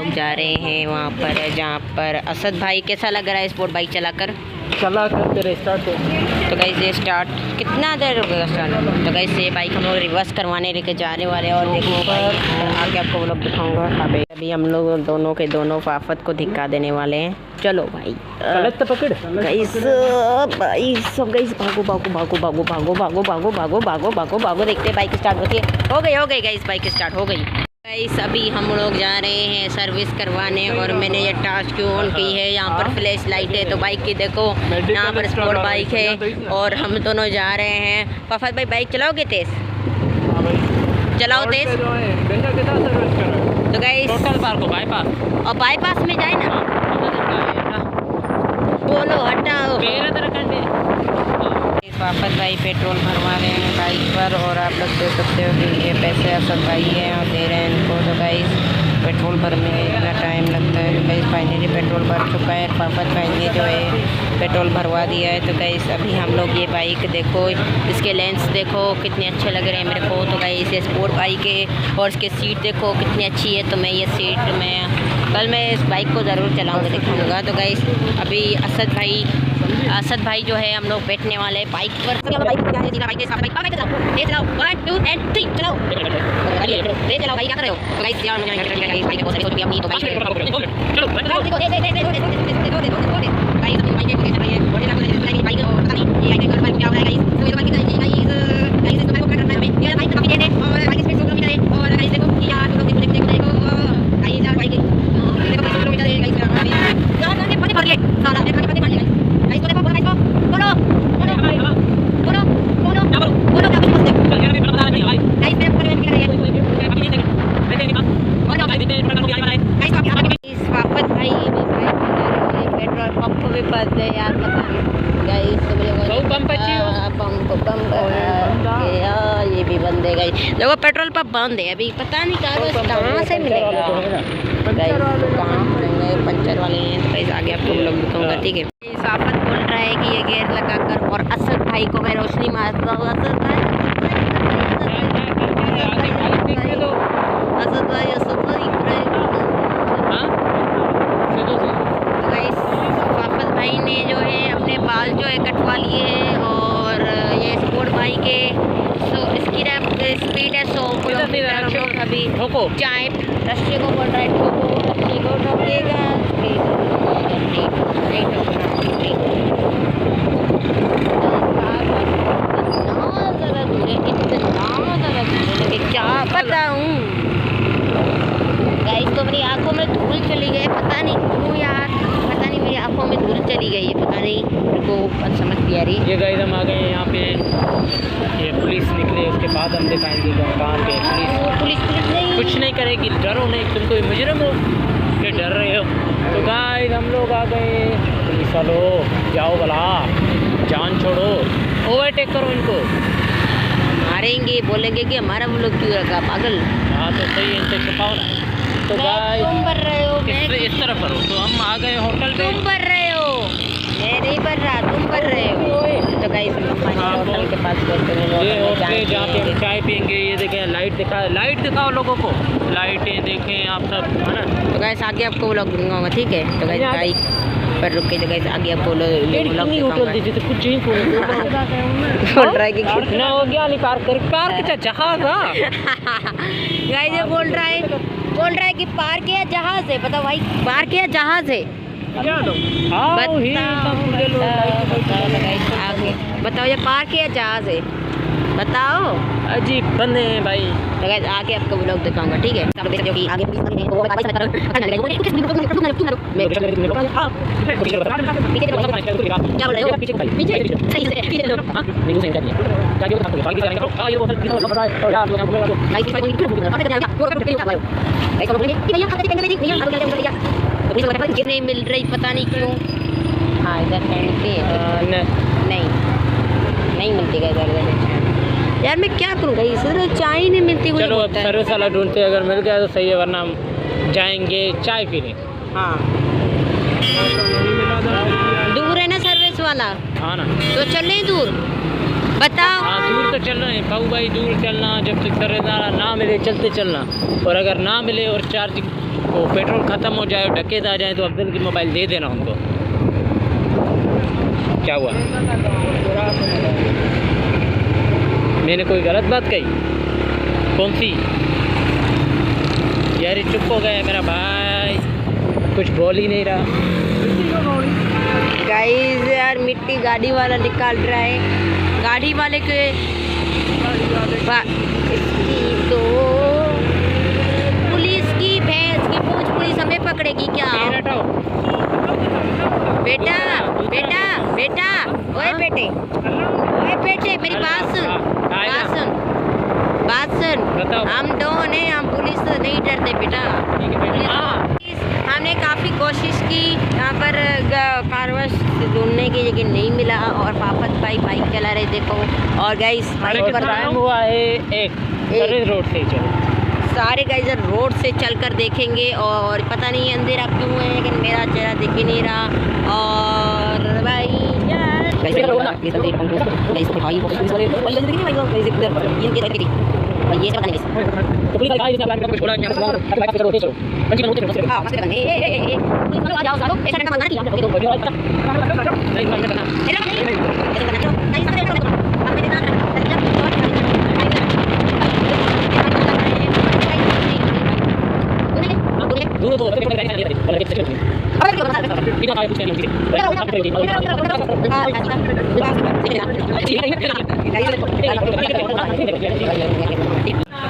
लोग जा रहे हैं वहाँ पर जहाँ पर असद भाई। कैसा लग रहा है स्पोर्ट बाइक चलाकर? तेरे स्टार्ट तो गाइस ये स्टार्ट कितना देर हो गया स्टार्ट। तो गाइस ये बाइक हम लोग रिवर्स करवाने लेके जाने वाले हैं और देखो आगे आपको वो लोग दिखाऊंगा। अभी हम लोग दोनों के दोनों फाफत को धिक्का देने वाले हैं। चलो भाई गलत पकड़ गाइस भाई सब गाइस भागो भागो भागो भागो भागो भागो भागो भागो भागो भागो भागो। देखते हैं बाइक स्टार्ट होती है। हो गई गाइस बाइक स्टार्ट हो गई। गाइस अभी हम लोग जा रहे हैं सर्विस करवाने और मैंने ये टास्क ऑन की है। यहाँ पर फ्लैश लाइट है तो बाइक की देखो यहाँ पर स्पोर्ट बाइक है और हम दोनों जा रहे हैं। फफद भाई बाइक चलाओगे तेज? चलाओ तेज। तो गाइस बाईपास और बाईपास में जाए ना बोलो हटाओ। वापस भाई पेट्रोल भरवा रहे हैं बाइक पर और आप लोग देख सकते हो कि ये पैसे असद भाई है और दे रहे हैं इनको। तो गाइस पेट्रोल भरने में इतना टाइम लगता है। तो गाइस फाइनली पेट्रोल भर चुका है। वापस भाई ने जो है पेट्रोल भरवा दिया है। तो गाइस अभी हम लोग ये बाइक देखो इसके लेंस देखो कितने अच्छे लग रहे हैं मेरे को। तो गाइस ये स्पोर्ट बाइक है और इसके सीट देखो कितनी अच्छी है। तो मैं ये सीट में कल मैं इस बाइक को ज़रूर चलाऊँगा दिखाऊँगा। तो गाइस अभी असद भाई जो है हम लोग बैठने वाले हैं बाइक पर। बाइक चलाओ 1 2 एंड 3 चलाओ चलाओ भाई क्या कर रहे हो? यार ये भी बंद है गाइस। देखो पेट्रोल पंप बंद है अभी पता नहीं कहाँ से मिलेगा। कहाँ मिलेंगे पंचर वाले हैं। तो गाइस आगे आपको लोग दिखाऊंगा ठीक है। साफत बोल रहा है कि ये गेयर लगाकर और असद भाई को मैं रोशनी मारता हूँ। असद भाई भाई ने जो है अपने बाल जो है कटवा लिए हैं और ये स्पोर्ट बाइक है। सो इसकी स्पीड है 100 किलोमीटर। अभी चाय रस्ते को बोल रहा है ठोको रस्ते को ठोकेगा क्या बताऊँ गाइस। तो मेरी आंखों में धूल चली गई पता नहीं क्यों यार। पता नहीं मेरी आंखों में धूल चली गई है पता नहीं मेरे को समझ नहीं आ रही। ये गाइस हम आ गए हैं यहाँ पे। ये पुलिस निकले उसके बाद हम दिखाएंगे कहाँ पे पुलिस नहीं कुछ नहीं करेगी। डरो नहीं तुम कोई मुजरिम हो कि डर रहे हो। तो गाइस हम लोग आ गए। पुलिस वालो जाओ भला जान छोड़ो ओवरटेक करो इनको मारेंगे बोलेंगे कि हमारा वो लोग क्यों रखा पागल। हाँ तो सही इनसे छुपाओ ना। तो तुम भर रहे हो इस तरफ भरो। तो हम आ गए होटल पे। तुम भर रहे हो मैं नहीं भर रहा तुम भर रहे हो। तो गाइस हम लोग होटल के पास पहुंचते हैं जहाँ पे हम चाय पियेंगे। ये देखें लाइट दिखाओ लोगों को लाइटें देखें आप सब है ना। तो गाइस आगे आपको व्लॉग दूंगा ठीक है। तो गाइस बाइक पर रुक के तो गाइस आगे आपको व्लॉग दिखाऊंगा। कुछ ही बोल रहा है कि कितना हो गया पार्क का जहाज। गाइस ये बोल रहा है कि पार्क या जहाज है। बताओ भाई पार्क या जहाज है? बताओ ये पार्क या जहाज है बताओ। अजीब बंदे हैं भाई। तो गाइस आगे आपको व्लॉग दिखाऊंगा ठीक है। आप देख सकते हो कि आगे नहीं मिल रही पता नहीं क्यों। हाँ इधर नहीं मिलती गाइस यार मैं क्या करूँगा इधर चाय ही नहीं मिलती। चलो अब सर्विस वाला ढूंढते हैं अगर मिल गया तो सही है वरना हम जाएंगे चाय पीने। हाँ दूर है ना सर्विस वाला। हाँ ना तो चले दूर बताओ। हाँ दूर तो चलना है बाबू भाई दूर चलना। जब तक सर्विस वाला ना मिले चलते चलना और अगर ना मिले और चार्ज वो पेट्रोल ख़त्म हो जाए, डकैत आ जाए तो अफजल की मोबाइल दे देना उनको। क्या हुआ? मैंने कोई गलत बात कही? कौन सी? यार ये चुप हो गया मेरा भाई, कुछ बोल ही नहीं रहा। गाइस यार मिट्टी गाड़ी वाला निकाल रहा है, गाड़ी वाले के इसकी तो पुलिस की भैंस की पूंछ पुलिस हमें पकड़ेगी क्या? बेटा बेटा बेटा, ओए बेटे, ओए बेटे मेरी बात सुन, बात सुन, बात सुन। हम डॉन हैं, हम पुलिस से नहीं डरते बेटा। हमने काफ़ी कोशिश की यहाँ पर कारवाश ढूंढने की, लेकिन नहीं मिला। और पापत भाई बाइक चला रहे देखो। और गाइस टाइम हुआ है एक रोड से चलो, सारे गाइस रोड से चलकर देखेंगे। और पता नहीं अंधेरा क्यों है, लेकिन मेरा चेहरा दिख ही नहीं रहा। और भाई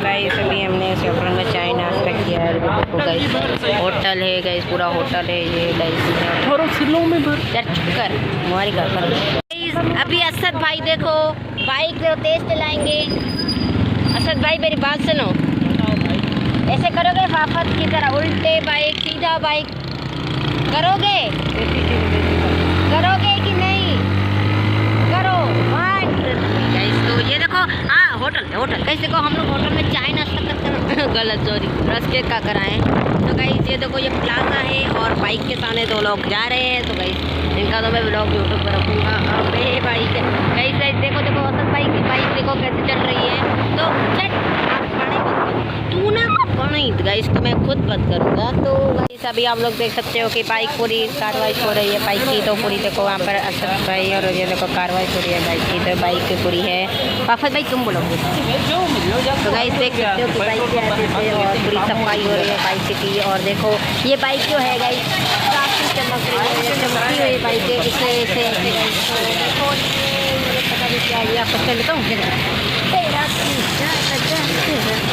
गाइस अभी हमने इस होटल में चाय नाश्ता किया है। गाइस होटल है, गाइस पूरा होटल है ये। गाइस चक्कर हमारी घर पर। अभी असद भाई देखो बाइक तेज चलाएंगे। असद भाई मेरी बात सुनो, ऐसे करोगे फाफत की तरह, उल्टे बाइक सीधा बाइक करोगे? करोगे कि नहीं? करो। गाइस तो ये देखो, हाँ होटल है, होटल। गाइस देखो हम लोग होटल में चाय नाश्ता करते गलत सॉरी रस केक का कराएं। तो गाइस ये देखो ये प्लाजा है और बाइक के सामने दो लोग जा रहे हैं। तो गाइस इनका तो मैं ब्लॉग यूट्यूब पर रखूँगा। अबे भाई गाइस देखो देखो असद भाई की बाइक देखो कैसे चल रही है। तो चट तू ना नहीं गाइस, तो मैं खुद बंद करूँगा। तो गाइस अभी आप लोग देख सकते हो कि बाइक पूरी कार्रवाई हो रही है बाइक की। तो पूरी देखो वहाँ पर असद भाई और ये देखो कार्रवाई हो रही है बाइक की। तो बाइक की पूरी है। पाफत भाई तुम बोलोगे? तो गाइस देख सकते हो कि बाइक की और पूरी सफाई हो रही है बाइक की। और देखो ये बाइक जो है गाइस काफ़ी चमक रही है, चमकती हुई बाइक है। इसे देखो पता नहीं क्या ये आपको चलता हूँ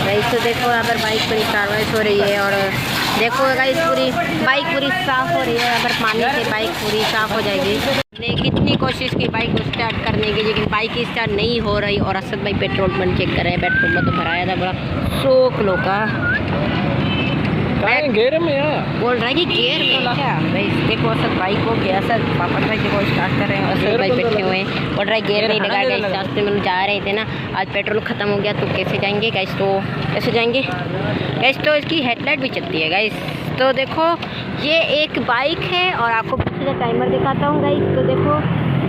गाइस। तो देखो यहाँ पर बाइक पूरी कार्रवाई हो रही है। और देखो गाइस पूरी बाइक पूरी साफ़ हो रही है। यहाँ पर पानी से बाइक पूरी साफ़ हो जाएगी। मैंने कितनी कोशिश की बाइक को स्टार्ट करने की, लेकिन बाइक स्टार्ट नहीं हो रही। और असद भाई पेट्रोल पंप चेक कर रहे हैं। पेट्रोल में तो भराया था बड़ा 100 किलो का। गेयर में यार बोल रहा है कि गेयर में क्या? भाई देखो असद भाई को गया सर पापा भाई देखो स्टार्ट कर रहे हैं। असद भाई बैठे हुए हैं, बोल रहा है गेयर नहीं लगा। गाइस रास्ते में जा रहे थे ना, आज पेट्रोल ख़त्म हो गया तो कैसे जाएंगे गाइस? तो कैसे जाएंगे गाइस? तो इसकी हेडलाइट भी चलती है गाइस। तो देखो ये एक बाइक है और आपको पीछे का टाइमर दिखाता हूँ गाइस। तो देखो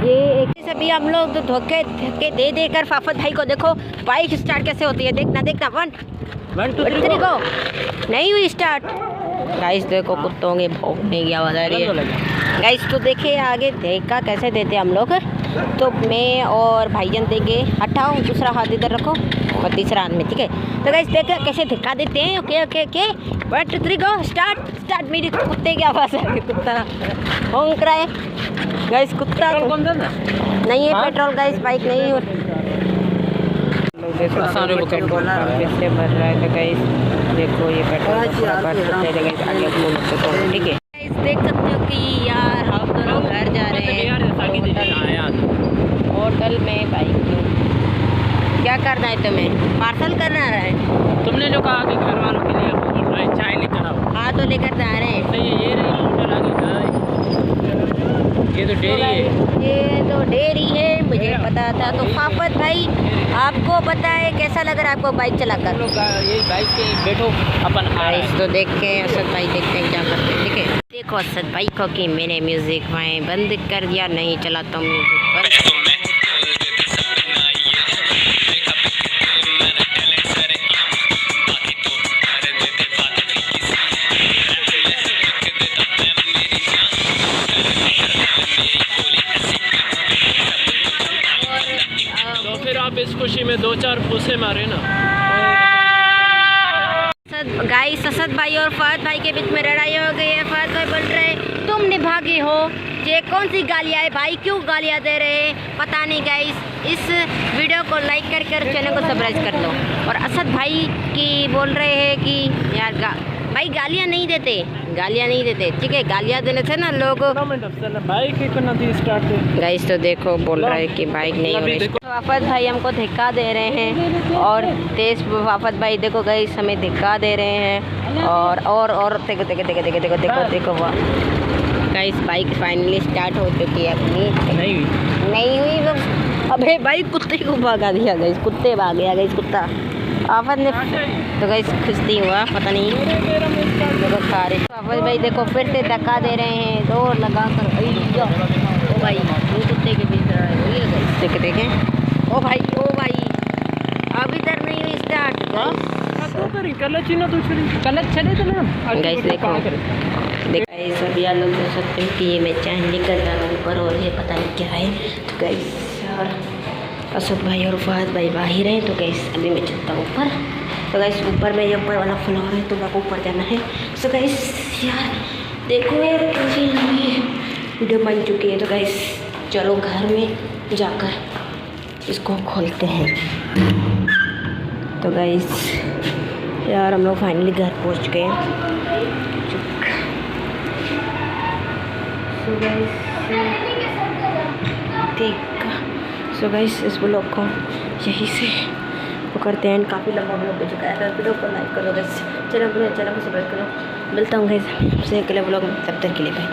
ये एक सभी हम लोग तो धक्के दे देकर फाफत भाई को देखो बाइक स्टार्ट कैसे होती है। देखना देखना 1 2 3 गो। नहीं हुई स्टार्ट गाइस। देखो कुत्तों के भौंकने की आवाज़ आ रही है गाइस। तो देखिए आगे देखा कैसे देते हम लोग। तो मैं और भाईजान देंगे। हटाओ दूसरा हाथ इधर रखो और तीसरा हाथ में, ठीक है? तो गाइस देखो कैसे धक्का देते हैं। ओके ओके ओके 1 2 3 गो स्टार्ट स्टार्ट। मेरी कुत्ते की आवाज़ आ रही है, कुत्ता भौंक रहा है गाइस। कुत्ता नहीं है पेट्रोल गाइस, बाइक नहीं हो। पेट्रोल से भर रहा है। तो गाइस देखो ये पेट्रोल ठीक है। देख सकते हो कि यार हम दोनों घर जा रहे हैं होटल में बाइक में। क्या करना है तुम्हें? पार्सल करना है? तुमने जो कहा कि घर वालों के लिए चाय लेकर आओ। हाँ तो लेकर जा रहे हैं। सही है, ये रही होटल आगे। ये तो डेयरी है, ये तो डेयरी है, मुझे पता था। तो फाफत भाई आपको पता है कैसा लग रहा है आपको बाइक चलाकर? ये बाइक पे बैठो अपन गाइस तो देख के असद भाई देखते हैं क्या करते हैं, ठीक है? देखो असद भाई को कि मैंने म्यूज़िक वहीं बंद कर दिया, नहीं चलाता हूँ म्यूज़िक बंद। रहे ना। गाइस असद भाई और फहद भाई के बीच में लड़ाई हो गई है। फहद भाई बोल रहे हैं तुम निभागे हो, ये कौन सी गालियाँ है भाई, क्यों गालियाँ दे रहे हैं पता नहीं। गाइस इस वीडियो को लाइक करके चैनल को सब्सक्राइब कर लो। और असद भाई की बोल रहे हैं कि यार भाई गालियाँ नहीं देते, गालियाँ नहीं देते, ठीक है। गालियाँ देने से ना लोग बाइक करना थी स्टार्ट। गाइस तो देखो बोल रहा है कि बाइक नहीं हो रही। तो वाफद भाई हमको धक्का दे रहे हैं और तेज वाफद भाई देखो गाइस हमें धक्का दे रहे हैं। और देखो देखो देखो देखो देखो देखो देखो वाह गाइस बाइक फाइनली स्टार्ट हो चुकी है अपनी। नहीं हुई बस। अबे भाई कुत्ते को भगा दिया गाइस, कुत्ते भाग गया गाइस कुत्ता आफत ने। तो गाइस खुश्ती हुआ पता नहीं देखो सारे। आफत भाई देखो फिर से धक्का दे रहे हैं जोर लगा कर। ओ भाई वो कुत्ते के बीच रहा है देखे देखें। ओ भाई अभी तक नहीं हुई स्टार्ट। गाइस देखो गाइस अभी आप लोग देख सकते हो कि ये मैं चाय लेकर जा रहा हूँ ऊपर और ये पता नहीं क्या है। तो गाइस और असद भाई और फहद भाई बाहर हैं। तो गाइस अभी मैं चलता हूँ ऊपर। तो गाइस ऊपर में ये ऊपर वाला फ्लोर है तो मेरे को ऊपर जाना है। तो गाइस यार देखो यार काफ़ी लंबी वीडियो बन चुकी है। तो गाइस चलो घर में जाकर इसको खोलते हैं। तो गाइस यार हम लोग फाइनली घर पहुँच गए। ठीक सो गाइस इस ब्लॉग को यहीं से वो करते हैं। काफ़ी लंबा ब्लॉग हो चुका है। अगर वीडियो को लाइक करो गाइस, चैनल को सब्सक्राइब करो। मिलता हूँ गाइस से अगले ब्लॉग में, तब तक के लिए बाय।